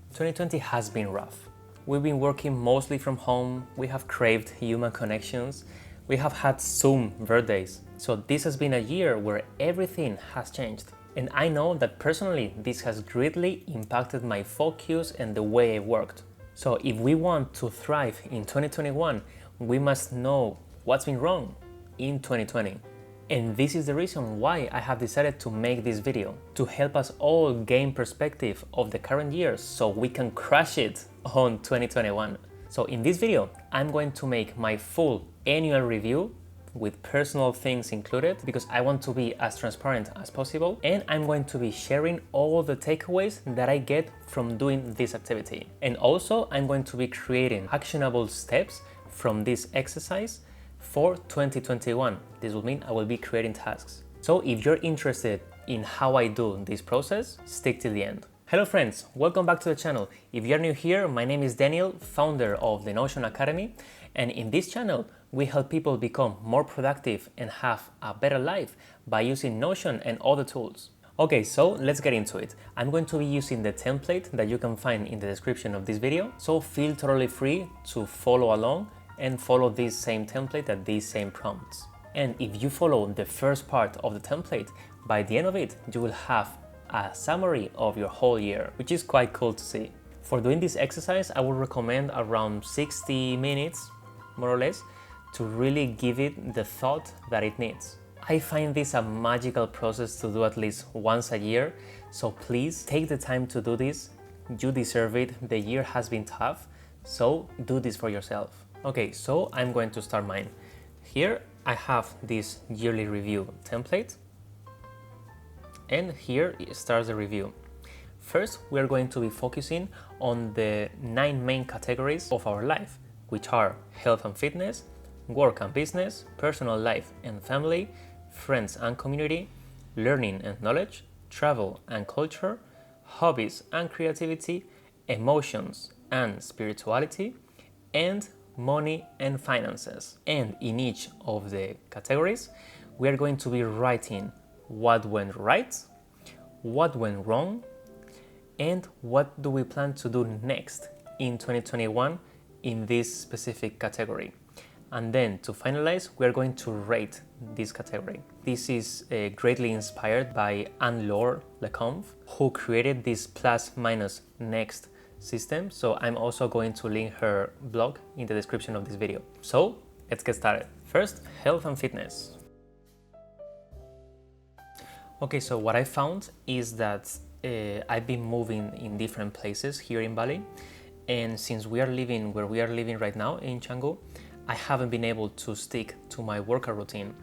2020 has been rough. We've been working mostly from home, we have craved human connections, we have had Zoom birthdays. So this has been a year where everything has changed. And I know that personally this has greatly impacted my focus and the way I worked. So if we want to thrive in 2021, we must know what's been wrong in 2020. And this is the reason why I have decided to make this video, to help us all gain perspective of the current year so we can crush it on 2021. So in this video, I'm going to make my full annual review with personal things included because I want to be as transparent as possible, and I'm going to be sharing all the takeaways that I get from doing this activity. And also I'm going to be creating actionable steps from this exercise for 2021. This will mean I will be creating tasks. So if you're interested in how I do this process, stick till the end. Hello friends, welcome back to the channel. If you're new here, my name is Daniel, founder of the Notion Academy, and in this channel we help people become more productive and have a better life by using Notion and other tools. Okay, so let's get into it. I'm going to be using the template that you can find in the description of this video, so feel totally free to follow along and follow this same template and these same prompts. And if you follow the first part of the template, by the end of it, you will have a summary of your whole year, which is quite cool to see. For doing this exercise, I would recommend around 60 minutes, more or less, to really give it the thought that it needs. I find this a magical process to do at least once a year, so please take the time to do this. You deserve it. The year has been tough, so do this for yourself. Okay, so I'm going to start mine. Here I have this yearly review template, and here starts the review. First, we are going to be focusing on the 9 main categories of our life, which are health and fitness, work and business, personal life and family, friends and community, learning and knowledge, travel and culture, hobbies and creativity, emotions and spirituality, and money and finances. And in each of the categories, we are going to be writing what went right, what went wrong, and what do we plan to do next in 2021 in this specific category. And then to finalize, we are going to rate this category. This is greatly inspired by Anne-Laure Lecomte, who created this plus minus next system. So I'm also going to link her blog in the description of this video. So let's get started. First, health and fitness. Okay, so what I found is that I've been moving in different places here in Bali, and since we are living where we are living right now in Canggu, I haven't been able to stick to my workout routine.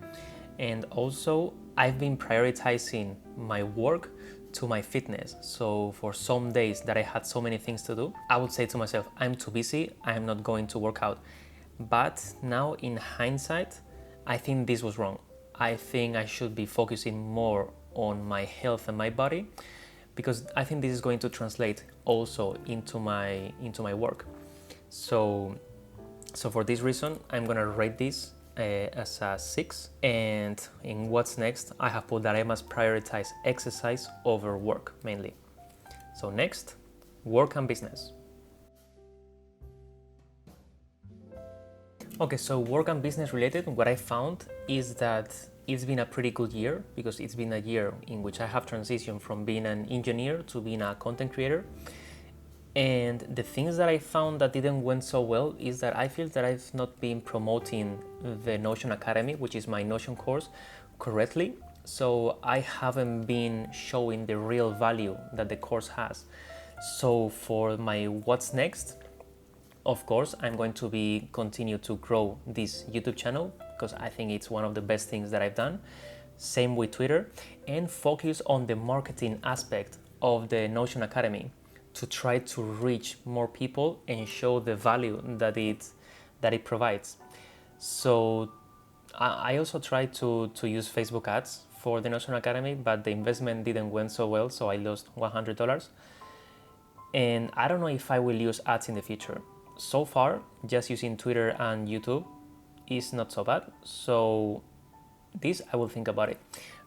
And also I've been prioritizing my work to my fitness. So for some days that I had so many things to do, I would say to myself, I'm too busy, I'm not going to work out. But now in hindsight, I think this was wrong. I think I should be focusing more on my health and my body, because I think this is going to translate also into my work. So for this reason, I'm gonna rate this as a 6. And in what's next, I have put that I must prioritize exercise over work mainly. So next, work and business. Okay, so work and business related, what I found is that it's been a pretty good year, because it's been a year in which I have transitioned from being an engineer to being a content creator. And the things that I found that didn't went so well is that I feel that I've not been promoting the Notion Academy, which is my Notion course, correctly. So I haven't been showing the real value that the course has. So for my what's next, of course, I'm going to be continue to grow this YouTube channel, because I think it's one of the best things that I've done. Same with Twitter, and focus on the marketing aspect of the Notion Academy, to try to reach more people and show the value that it provides. So I also tried to use Facebook ads for the Notion Academy, but the investment didn't went so well, so I lost $100. And I don't know if I will use ads in the future. So far, just using Twitter and YouTube is not so bad. So this, I will think about it.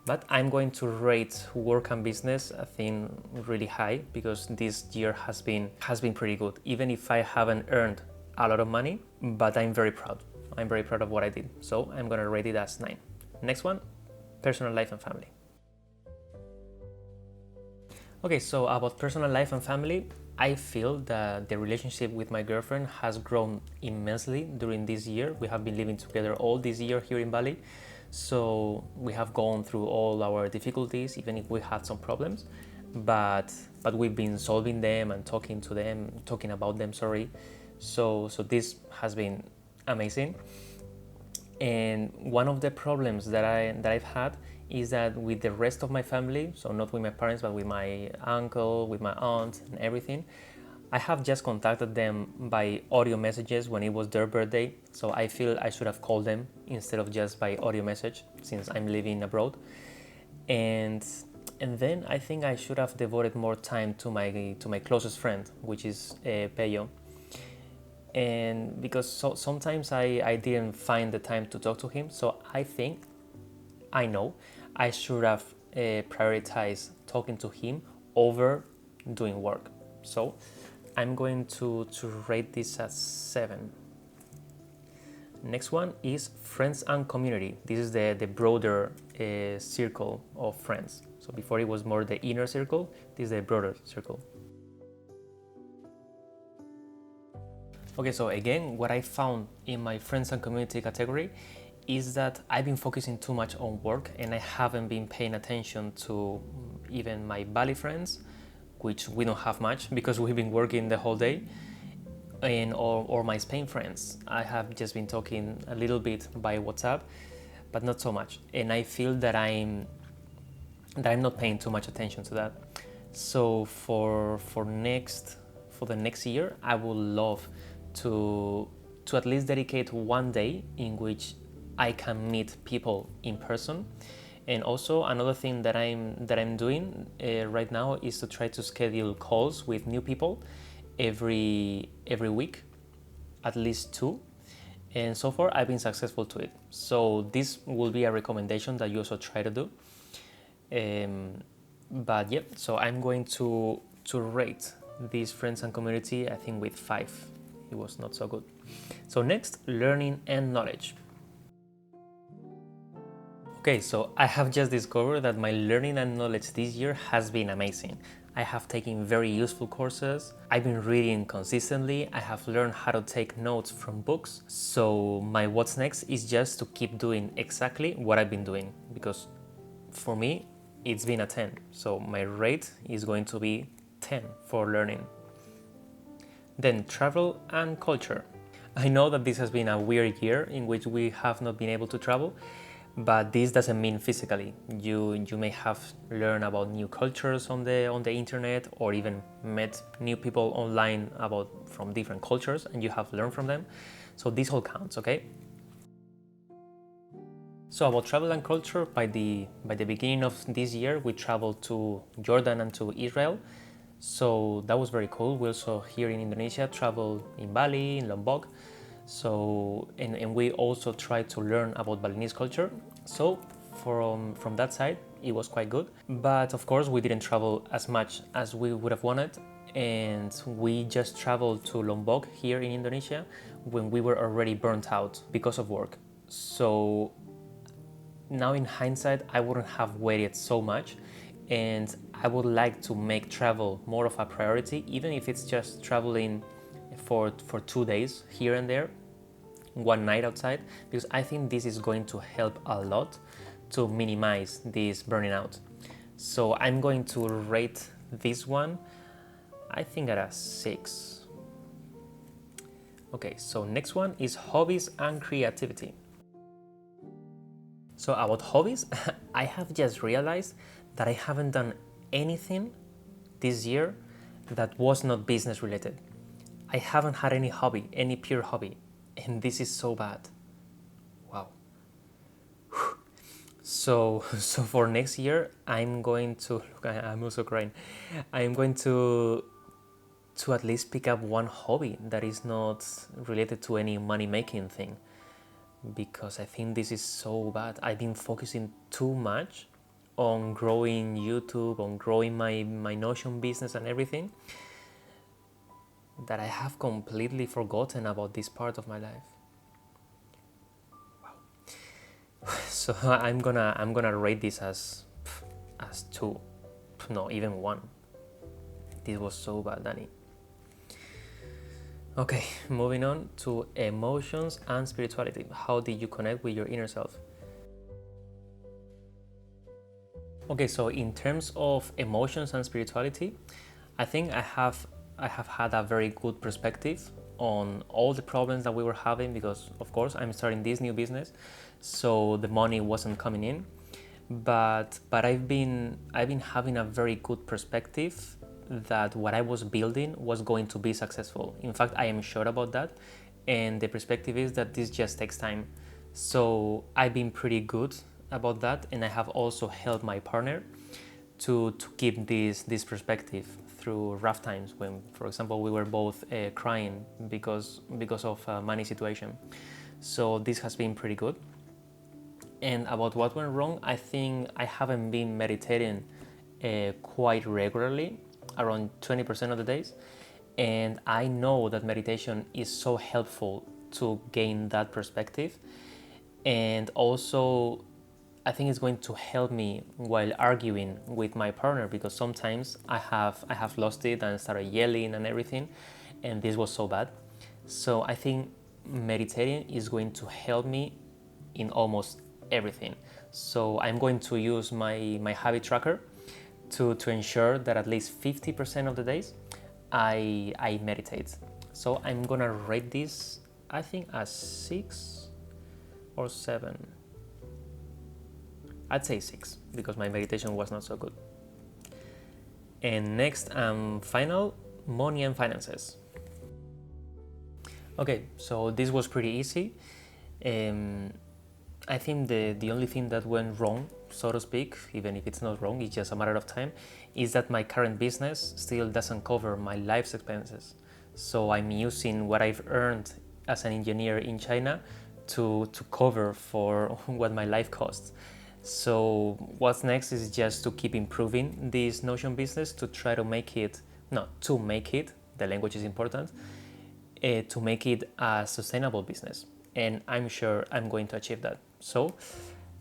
But I'm going to rate work and business, I think, really high, because this year has been pretty good. Even if I haven't earned a lot of money, but I'm very proud. I'm very proud of what I did. So I'm gonna rate it as 9. Next one, personal life and family. Okay, so about personal life and family, I feel that the relationship with my girlfriend has grown immensely during this year. We have been living together all this year here in Bali. So we have gone through all our difficulties, even if we had some problems, but we've been solving them and talking about them, sorry. So this has been amazing. And one of the problems that I've had is that with the rest of my family, so not with my parents, but with my uncle, with my aunt and everything, I have just contacted them by audio messages when it was their birthday. So I feel I should have called them instead of just by audio message, since I'm living abroad. And then I think I should have devoted more time to my closest friend, which is Peyo. And because sometimes I didn't find the time to talk to him, so I know I should have prioritized talking to him over doing work. So I'm going to rate this as 7. Next one is friends and community. This is the broader circle of friends. So before it was more the inner circle, this is the broader circle. Okay, so again, what I found in my friends and community category is that I've been focusing too much on work and I haven't been paying attention to even my Bali friends, which we don't have much because we've been working the whole day, and or my Spain friends. I have just been talking a little bit by WhatsApp, but not so much. And I feel that I'm not paying too much attention to that. So for the next year, I would love to at least dedicate one day in which I can meet people in person. And also another thing that I'm doing right now is to try to schedule calls with new people every week, at least 2. And so far I've been successful to it. So this will be a recommendation that you also try to do. But yeah, so I'm going to rate these friends and community, I think, with 5. It was not so good. So next, learning and knowledge. Okay, so I have just discovered that my learning and knowledge this year has been amazing. I have taken very useful courses. I've been reading consistently. I have learned how to take notes from books. So my what's next is just to keep doing exactly what I've been doing, because for me, it's been a 10. So my rate is going to be 10 for learning. Then travel and culture. I know that this has been a weird year in which we have not been able to travel, but this doesn't mean physically. You may have learned about new cultures on the internet, or even met new people online from different cultures, and you have learned from them. So this all counts, okay? So about travel and culture, by the beginning of this year, we traveled to Jordan and to Israel. So that was very cool. We also here in Indonesia traveled in Bali, in Lombok. So and we also tried to learn about Balinese culture. So from that side, it was quite good. But of course, we didn't travel as much as we would have wanted, and we just traveled to Lombok here in Indonesia when we were already burnt out because of work. So now in hindsight, I wouldn't have waited so much, and I would like to make travel more of a priority, even if it's just traveling for 2 days here and there, one night outside, because I think this is going to help a lot to minimize this burning out. So I'm going to rate this one, I think, at a 6. Okay, so next one is hobbies and creativity. So about hobbies, I have just realized that I haven't done anything this year that was not business related. I haven't had any hobby, any pure hobby, and this is so bad. Wow. So for next year, I'm going to look. I'm also crying. I'm going to at least pick up one hobby that is not related to any money making thing, because I think this is so bad. I've been focusing too much on growing YouTube, on growing my Notion business and everything, that I have completely forgotten about this part of my life. So I'm gonna rate this as 2, no, even 1. This was so bad, Danny. Okay, moving on to emotions and spirituality. How did you connect with your inner self? Okay, so in terms of emotions and spirituality, I think I have had a very good perspective on all the problems that we were having, because of course I'm starting this new business, so the money wasn't coming in. But I've been having a very good perspective that what I was building was going to be successful. In fact, I am sure about that, and the perspective is that this just takes time. So I've been pretty good about that, and I have also helped my partner to keep this perspective through rough times when, for example, we were both crying because of money situation. So this has been pretty good. And about what went wrong, I think I haven't been meditating quite regularly, around 20% of the days. And I know that meditation is so helpful to gain that perspective. And also, I think it's going to help me while arguing with my partner, because sometimes I have lost it and started yelling and everything, and this was so bad. So I think meditating is going to help me in almost everything. So I'm going to use my habit tracker to ensure that at least 50% of the days I meditate. So I'm gonna rate this, I think, as 6 or 7. I'd say 6 because my meditation was not so good. And next and final, money and finances. Okay, so this was pretty easy. I think the only thing that went wrong, so to speak, even if it's not wrong, it's just a matter of time, is that my current business still doesn't cover my life's expenses. So I'm using what I've earned as an engineer in China to cover for what my life costs. So what's next is just to keep improving this Notion business to try to make it, the language is important, to make it a sustainable business. And I'm sure I'm going to achieve that. So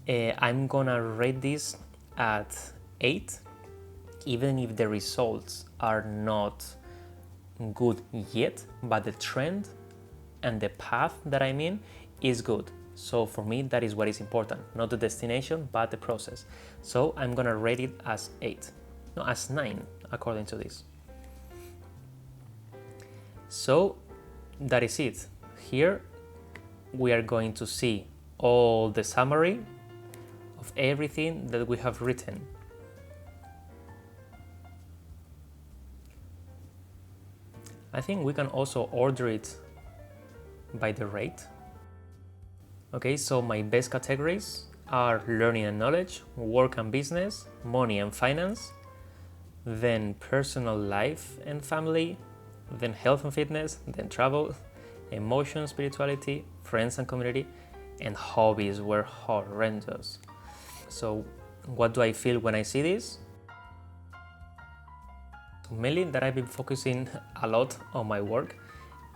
I'm gonna rate this at 8, even if the results are not good yet, but the trend and the path that I'm in is good. So for me, that is what is important, not the destination, but the process. So I'm gonna rate it as 8, no, as 9, according to this. So that is it. Here we are going to see all the summary of everything that we have written. I think we can also order it by the rate. Okay, so my best categories are learning and knowledge, work and business, money and finance, then personal life and family, then health and fitness, then travel, emotion, spirituality, friends and community, and hobbies were horrendous. So what do I feel when I see this? Mainly that I've been focusing a lot on my work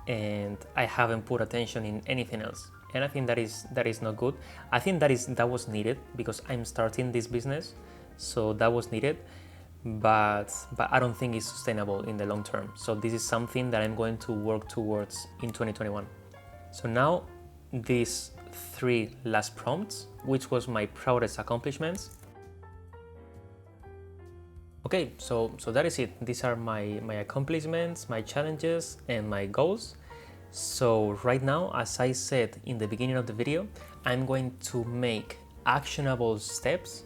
and I haven't put attention in anything else. And I think that is not good. I think that was needed because I'm starting this business, so that was needed, but I don't think it's sustainable in the long term. So this is something that I'm going to work towards in 2021. So now these 3 last prompts, which was my proudest accomplishments. Okay, so that is it. These are my accomplishments, my challenges, and my goals. So right now, as I said in the beginning of the video, I'm going to make actionable steps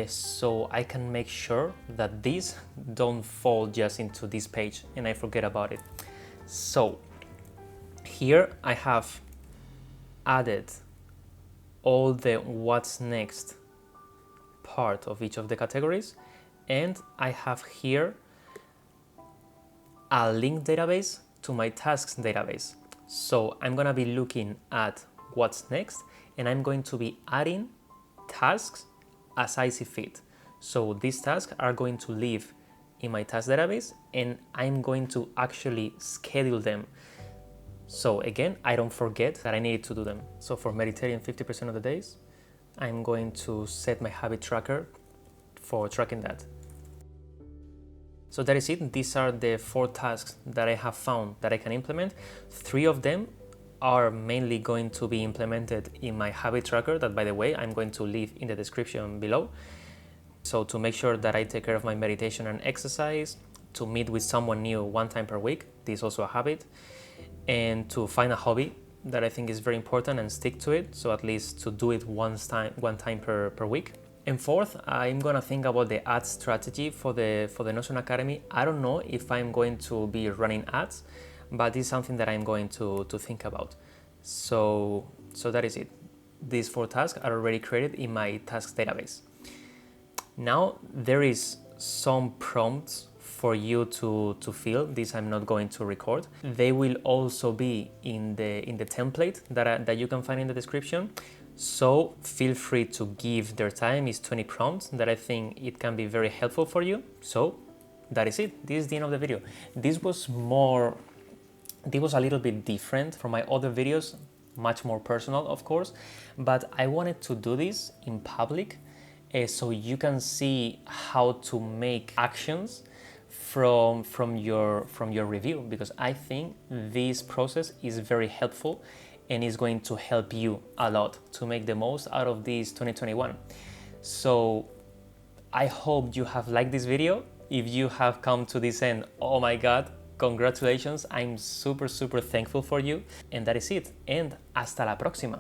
so I can make sure that these don't fall just into this page and I forget about it. So here I have added all the what's next part of each of the categories, and I have here a linked database to my tasks database. So I'm gonna be looking at what's next and I'm going to be adding tasks as I see fit. So these tasks are going to live in my task database, and I'm going to actually schedule them. So again, I don't forget that I needed to do them. So for meditating 50% of the days, I'm going to set my habit tracker for tracking that. So that is it. These are the 4 tasks that I have found that I can implement. 3 of them are mainly going to be implemented in my habit tracker that, by the way, I'm going to leave in the description below. So to make sure that I take care of my meditation and exercise, to meet with someone new 1 time per week, this is also a habit, and to find a hobby that I think is very important and stick to it. So at least to do it one time per week. And 4th, I'm gonna think about the ad strategy for the Notion Academy. I don't know if I'm going to be running ads, but it's something that I'm going to think about. So that is it. These 4 tasks are already created in my tasks database. Now there is some prompts for you to fill. These I'm not going to record. They will also be in the template that you can find in the description. So feel free to give their time. It's 20 prompts that I think it can be very helpful for you. So that is it. This is the end of the video. This was a little bit different from my other videos, much more personal, of course, but I wanted to do this in public so you can see how to make actions from your review, because I think this process is very helpful and is going to help you a lot to make the most out of this 2021. So I hope you have liked this video. If you have come to this end, oh my God, congratulations. I'm super thankful for you. And that is it. And hasta la próxima.